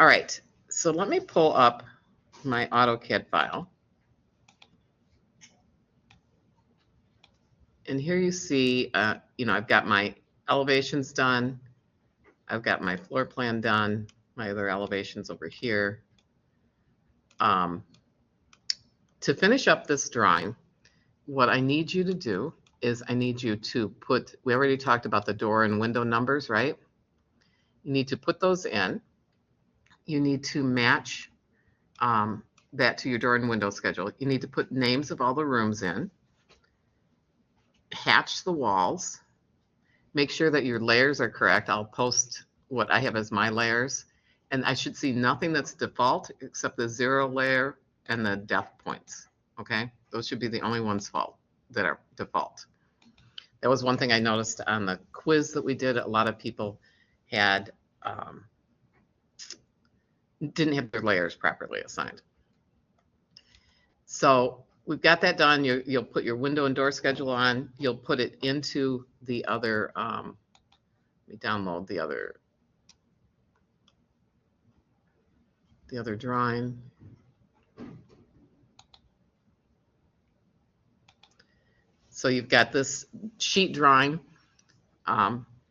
All right, so let me pull up my AutoCAD file. And here you see, I've got my elevations done. I've got my floor plan done, my other elevations over here. To finish up this drawing, what I need you to do is I need you to put, we already talked about the door and window numbers, right? You need to put those in. You need to match that to your door and window schedule. You need to put names of all the rooms in. Hatch the walls. Make sure that your layers are correct. I'll post what I have as my layers. And I should see nothing that's default except the 0 layer and the depth points. Okay? Those should be the only ones that are default. That was one thing I noticed on the quiz that we did. A lot of people had didn't have their layers properly assigned. So we've got that done. You'll put your window and door schedule on. You'll put it into the other, let me download the other drawing. So you've got this sheet drawing.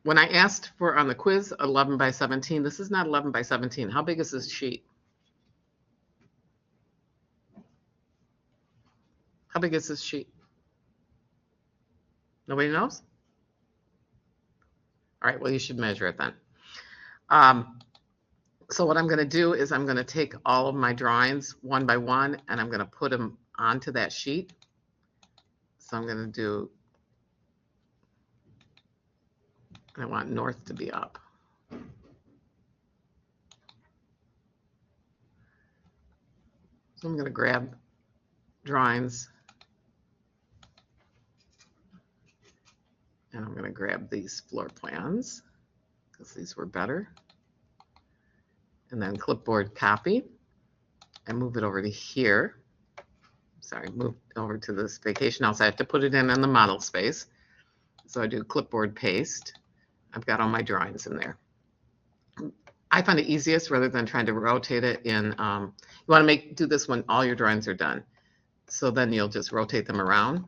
When I asked for on the quiz 11 by 17, this is not 11 by 17. How big is this sheet? How big is this sheet? Nobody knows? All right, well, you should measure it then. So what I'm going to do is I'm going to take all of my drawings one by one, and I'm going to put them onto that sheet. So I'm going to do, I want north to be up. So I'm going to grab drawings, and I'm going to grab these floor plans because these were better. And then clipboard copy and move it over to here. Sorry, move over to this vacation house. I have to put it in the model space. So I do clipboard paste. I've got all my drawings in there. I find it easiest rather than trying to rotate it in. You want to do this when all your drawings are done. So then you'll just rotate them around.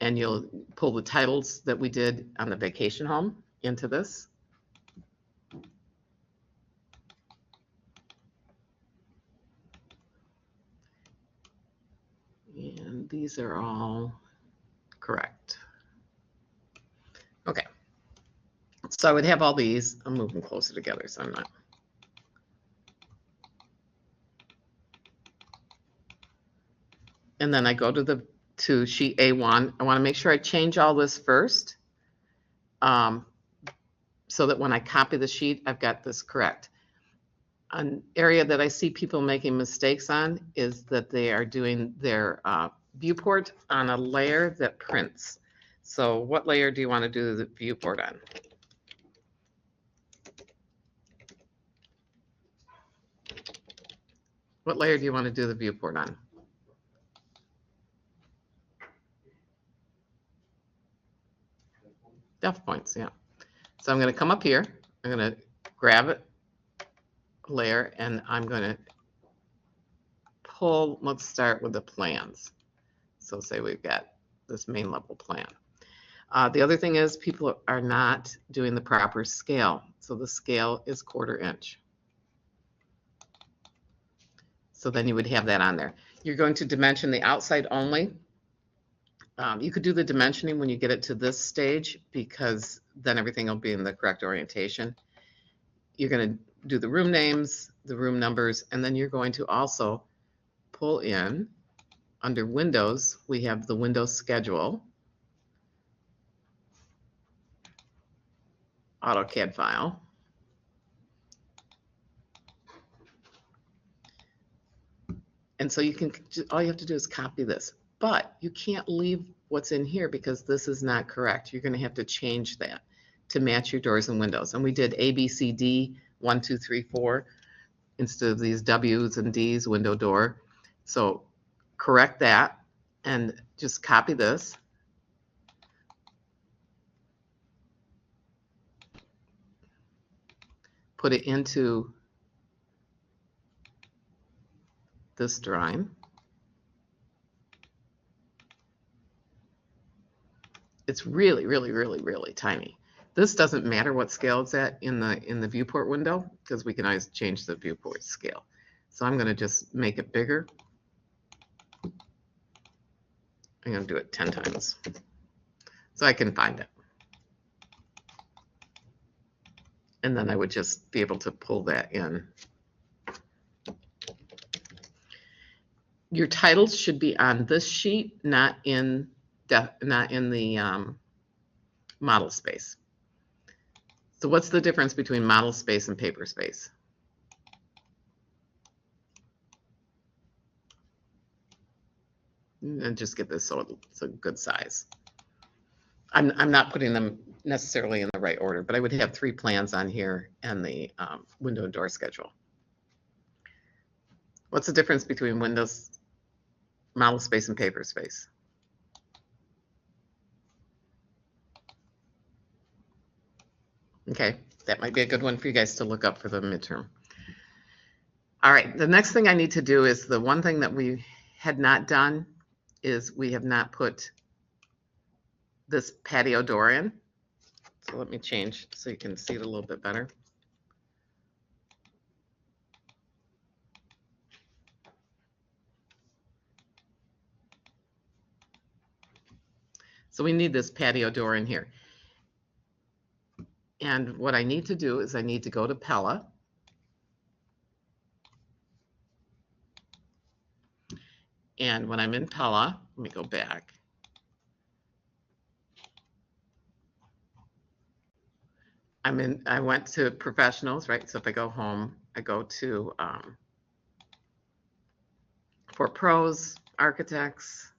And you'll pull the titles that we did on the vacation home into this. And these are all correct. Okay. So I would have all these. I'm moving closer together, so I'm not. And then I go to sheet A1. I want to make sure I change all this first, so that when I copy the sheet, I've got this correct. An area that I see people making mistakes on is that they are doing their viewport on a layer that prints. So what layer do you want to do the viewport on? What layer do you want to do the viewport on? Depth points, yeah. So I'm going to come up here. I'm going to grab it, layer, and I'm going to pull. Let's start with the plans. So say we've got this main level plan. The other thing is people are not doing the proper scale. So the scale is 1/4 inch. So then you would have that on there. You're going to dimension the outside only. You could do the dimensioning when you get it to this stage because then everything will be in the correct orientation. You're going to do the room names, the room numbers, and then you're going to also pull in under Windows, we have the window schedule, AutoCAD file. And so you can, all you have to do is copy this. But you can't leave what's in here because this is not correct. You're going to have to change that to match your doors and windows. And we did A, B, C, D, 1, 2, 3, 4, instead of these W's and D's, window, door. So correct that and just copy this. put it into this drawing. It's really, really, really, really tiny. This doesn't matter what scale it's at in the viewport window, because we can always change the viewport scale. So I'm going to just make it bigger. I'm going to do it 10 times so I can find it. And then I would just be able to pull that in. Your titles should be on this sheet, not in the model space. So what's the difference between model space and paper space? And just get this so it's a good size. I'm not putting them necessarily in the right order, but I would have 3 plans on here and the window and door schedule. What's the difference between Windows model space and paper space? Okay, that might be a good one for you guys to look up for the midterm. All right, the next thing I need to do is the one thing that we had not done is we have not put this patio door in. So let me change so you can see it a little bit better. So we need this patio door in here. And what I need to do is I need to go to Pella. And when I'm in Pella, let me go back. I went to professionals, right? So if I go home, I go to for pros, architects,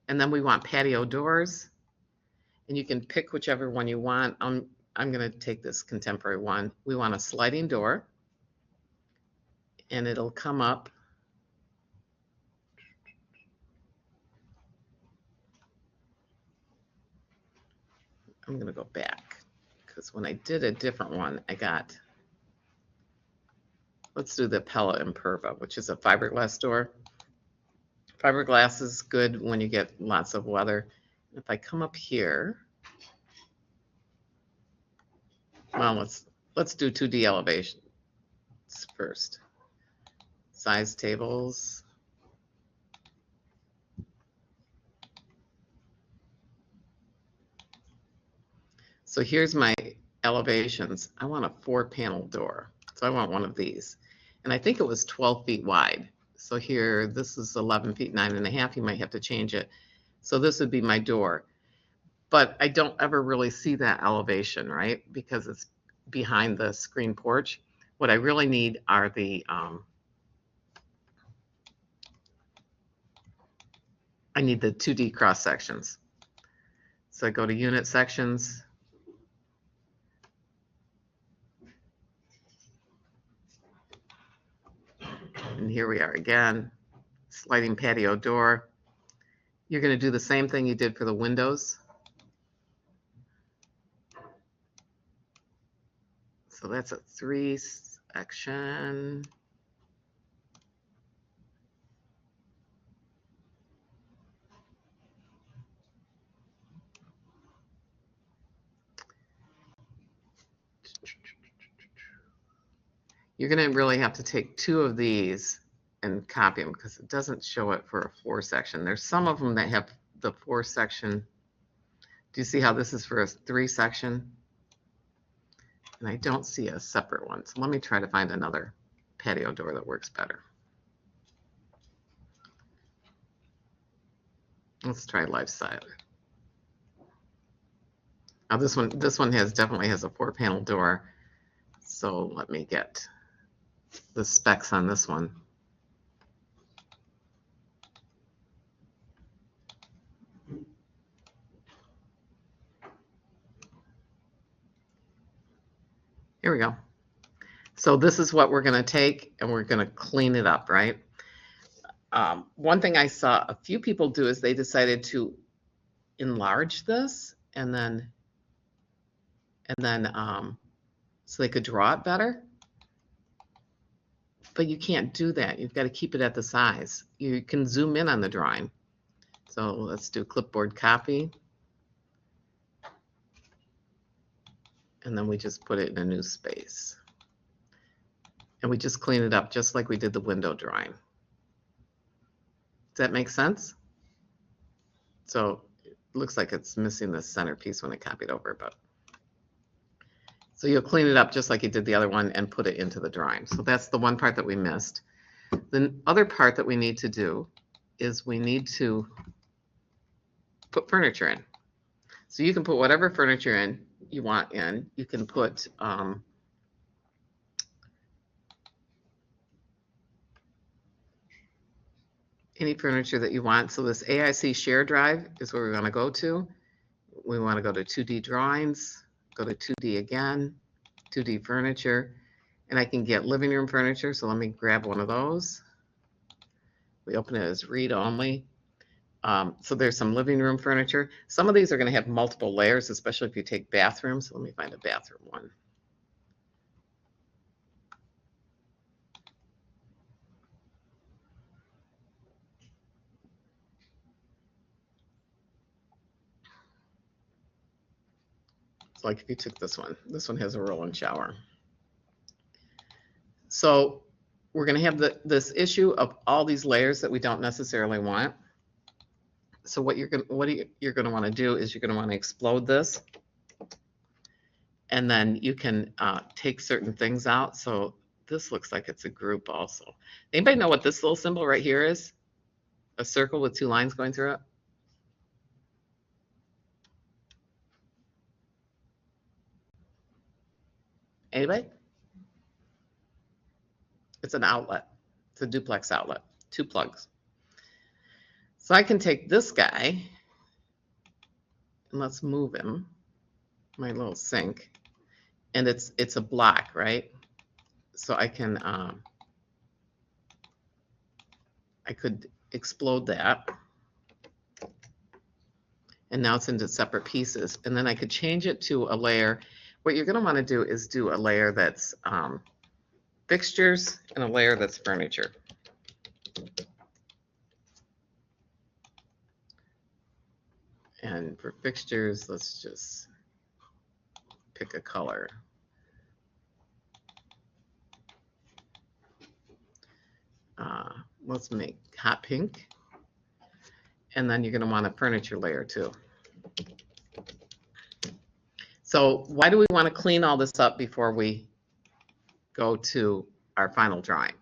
and then we want patio doors. And you can pick whichever one you want. I'm going to take this contemporary one. We want a sliding door, and it'll come up. I'm going to go back because when I did a different one, I got, let's do the Pella Imperva, which is a fiberglass door. Fiberglass is good when you get lots of weather. If I come up here, well, let's do 2D elevations first. Size tables. So here's my elevations. I want a 4-panel door. So I want one of these. And I think it was 12 feet wide. So here, this is 11 feet, 9.5. You might have to change it. So this would be my door. But I don't ever really see that elevation, right? Because it's behind the screen porch. What I really need are the, I need the 2D cross sections. So I go to unit sections. And here we are again, sliding patio door. You're going to do the same thing you did for the windows. So that's a 3-section. You're going to really have to take 2 of these and copy them because it doesn't show it for a 4-section. There's some of them that have the 4-section. Do you see how this is for a 3-section? And I don't see a separate one. So let me try to find another patio door that works better. Let's try Lifestyle. Now this one definitely has a 4-panel door. So let me get the specs on this one. Here we go. So this is what we're going to take and we're going to clean it up, right? One thing I saw a few people do is they decided to enlarge this and then so they could draw it better. But you can't do that. You've got to keep it at the size. You can zoom in on the drawing. So let's do clipboard copy. And then we just put it in a new space. And we just clean it up just like we did the window drawing. Does that make sense? So it looks like it's missing the centerpiece when it copied over, but so you'll clean it up just like you did the other one and put it into the drawing. So that's the one part that we missed. The other part that we need to do is we need to put furniture in. So you can put whatever furniture in you want in. You can put any furniture that you want. So this AIC share drive is where we want to go to. We want to go to 2D drawings, go to 2D again, 2D furniture, and I can get living room furniture. So let me grab one of those. We open it as read only. So there's some living room furniture. Some of these are going to have multiple layers, especially if you take bathrooms. So let me find a bathroom one. It's like if you took this one has a roll-in shower. So we're going to have this issue of all these layers that we don't necessarily want. So what you're going to want to do is you're going to want to explode this, and then you can take certain things out. So this looks like it's a group also. Anybody know what this little symbol right here is? A circle with two lines going through it? Anybody? It's an outlet. It's a duplex outlet, 2 plugs. So I can take this guy, and let's move him, my little sink, and it's a block, right? So I can, I could explode that, and now it's into separate pieces, and then I could change it to a layer. What you're going to want to do is do a layer that's fixtures and a layer that's furniture. And for fixtures, let's just pick a color. Let's make hot pink. And then you're going to want a furniture layer too. So why do we want to clean all this up before we go to our final drawing?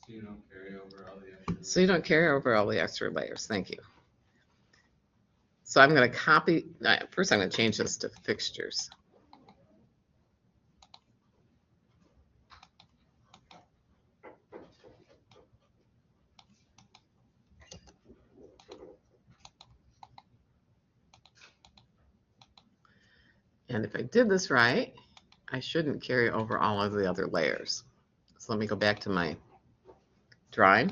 So you don't carry over all the extra layers. So you don't carry over all the extra layers. Thank you. So I'm going to copy. First, I'm going to change this to fixtures. And if I did this right, I shouldn't carry over all of the other layers. So let me go back to my drawing.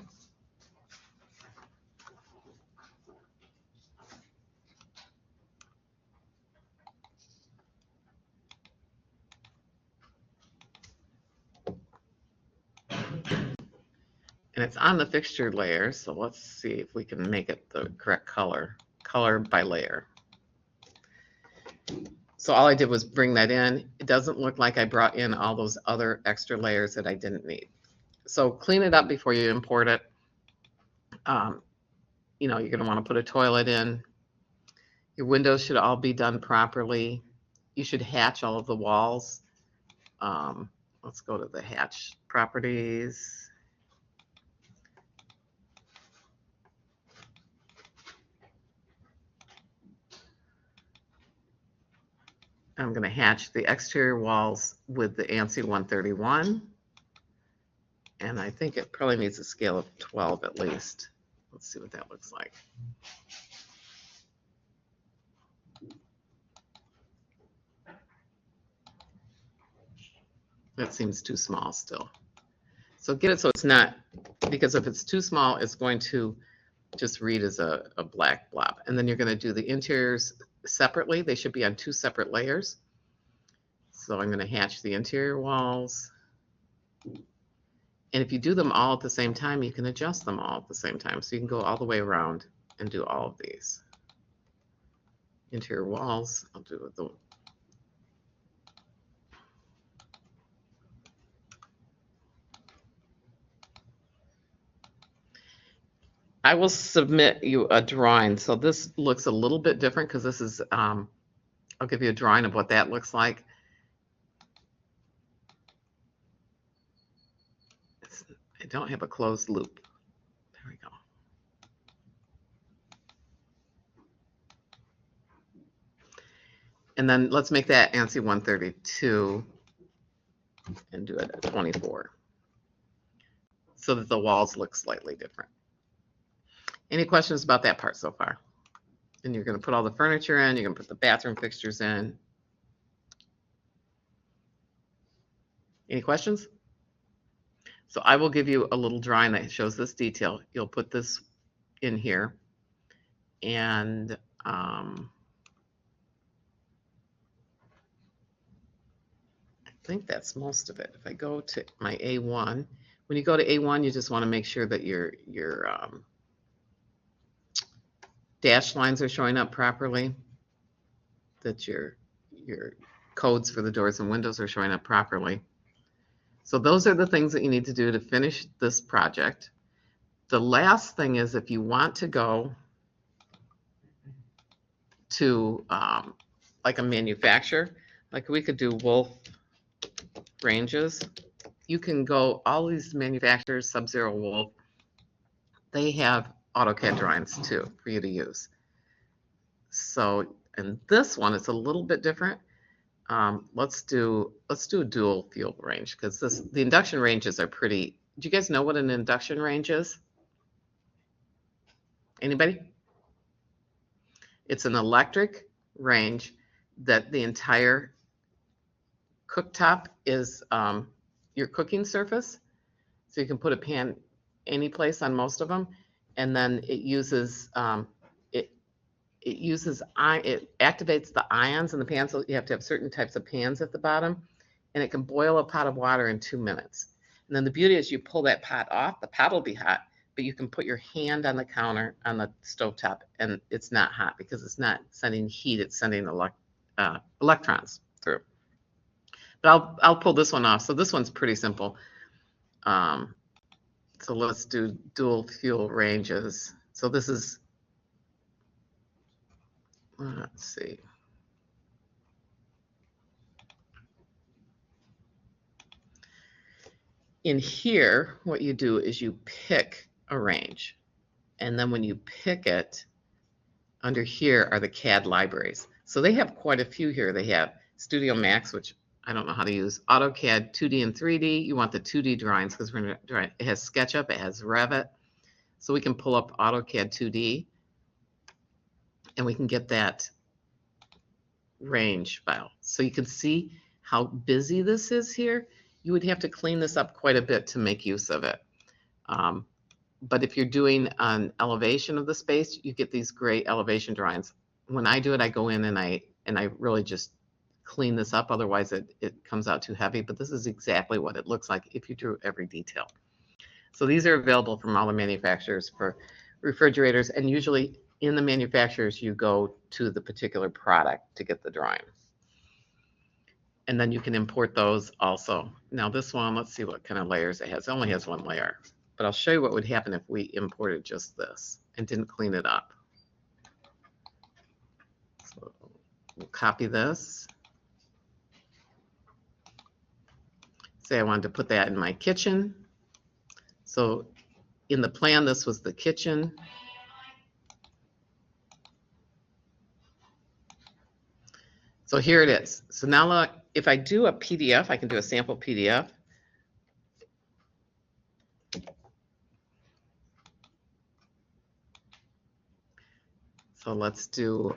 And it's on the fixture layer, so let's see if we can make it the correct color by layer. So all I did was bring that in. It doesn't look like I brought in all those other extra layers that I didn't need. So clean it up before you import it. You know, you're going to want to put a toilet in. Your windows should all be done properly. You should hatch all of the walls. Let's go to the hatch properties. I'm going to hatch the exterior walls with the ANSI 131. And I think it probably needs a scale of 12 at least. Let's see what that looks like. That seems too small still. So get it so it's not, because if it's too small, it's going to just read as a black blob. And then you're going to do the interiors separately. They should be on 2 separate layers. So I'm going to hatch the interior walls. And if you do them all at the same time, you can adjust them all at the same time. So you can go all the way around and do all of these. Interior walls, I'll do the I will submit you a drawing. So this looks a little bit different because this is, I'll give you a drawing of what that looks like. I don't have a closed loop. There we go. And then let's make that ANSI 132 and do it at 24 so that the walls look slightly different. Any questions about that part so far? And you're going to put all the furniture in, you're going to put the bathroom fixtures in. Any questions? So I will give you a little drawing that shows this detail. You'll put this in here. And I think that's most of it. If I go to my A1, when you go to A1, you just want to make sure that your dash lines are showing up properly, that your codes for the doors and windows are showing up properly. So those are the things that you need to do to finish this project. The last thing is if you want to go to like a manufacturer, like we could do Wolf ranges. You can go, all these manufacturers, Sub-Zero, Wolf, they have AutoCAD drawings too for you to use. So in this one, it's a little bit different. Let's do a dual field range because the induction ranges are pretty. Do you guys know what an induction range is? Anybody? It's an electric range that the entire cooktop is your cooking surface. So you can put a pan any place on most of them, and then it uses it activates the ions in the pan, so you have to have certain types of pans at the bottom, and it can boil a pot of water in 2 minutes. And then the beauty is you pull that pot off, the pot will be hot, but you can put your hand on the counter on the stovetop and it's not hot because it's not sending heat, it's sending electrons through. But I'll pull this one off. So this one's pretty simple. So let's do dual fuel ranges. So this is, let's see. In here, what you do is you pick a range. And then when you pick it, under here are the CAD libraries. So they have quite a few here. They have Studio Max, which I don't know how to use, AutoCAD 2D and 3D. You want the 2D drawings because we're going to, it has SketchUp, it has Revit. So we can pull up AutoCAD 2D and we can get that range file. So you can see how busy this is here. You would have to clean this up quite a bit to make use of it. But if you're doing an elevation of the space, you get these great elevation drawings. When I do it, I go in and I really just clean this up. Otherwise, it comes out too heavy. But this is exactly what it looks like if you drew every detail. So these are available from all the manufacturers for refrigerators. And usually in the manufacturers, you go to the particular product to get the drawing. And then you can import those also. Now this one, let's see what kind of layers it has. It only has one layer. But I'll show you what would happen if we imported just this and didn't clean it up. So we'll copy this. Say I wanted to put that in my kitchen. So in the plan, this was the kitchen. So here it is. So now look, if I do a PDF, I can do a sample PDF. So let's do,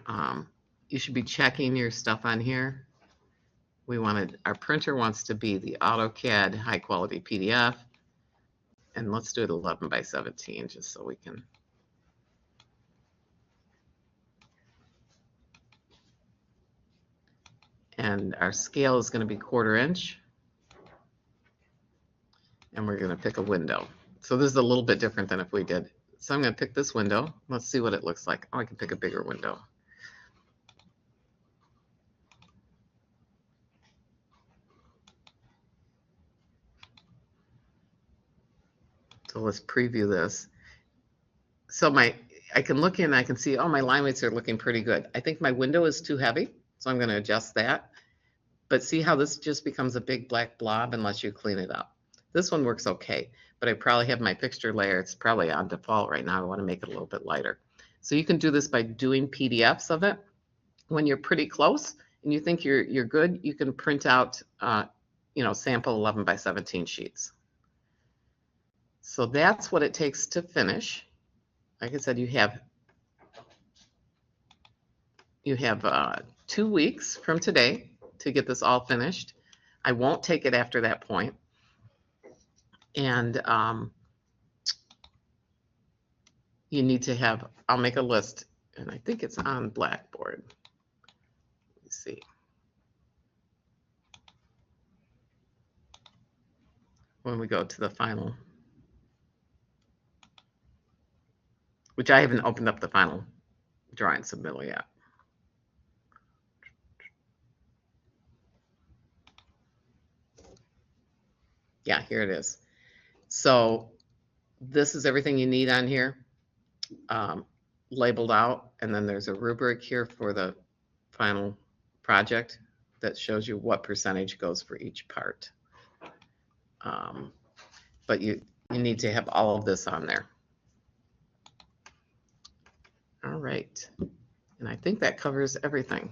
you should be checking your stuff on here. Our printer wants to be the AutoCAD high quality PDF. And let's do it 11 by 17 just so we can. And our scale is going to be 1/4 inch. And we're going to pick a window. So this is a little bit different than if we did. So I'm going to pick this window. Let's see what it looks like. Oh, I can pick a bigger window. So let's preview this. So I can look in and I can see, oh, my line weights are looking pretty good. I think my window is too heavy, so I'm going to adjust that. But see how this just becomes a big black blob unless you clean it up. This one works okay, but I probably have my fixture layer. It's probably on default right now. I want to make it a little bit lighter. So you can do this by doing PDFs of it. When you're pretty close and you think you're good, you can print out, sample 11 by 17 sheets. So that's what it takes to finish. Like I said, you have 2 weeks from today to get this all finished. I won't take it after that point. And you need to have, I'll make a list, and I think it's on Blackboard. Let me see. When we go to the final, which I haven't opened up the final drawing submittal yet. Yeah, here it is. So this is everything you need on here, labeled out, and then there's a rubric here for the final project that shows you what percentage goes for each part. But you need to have all of this on there. All right, and I think that covers everything.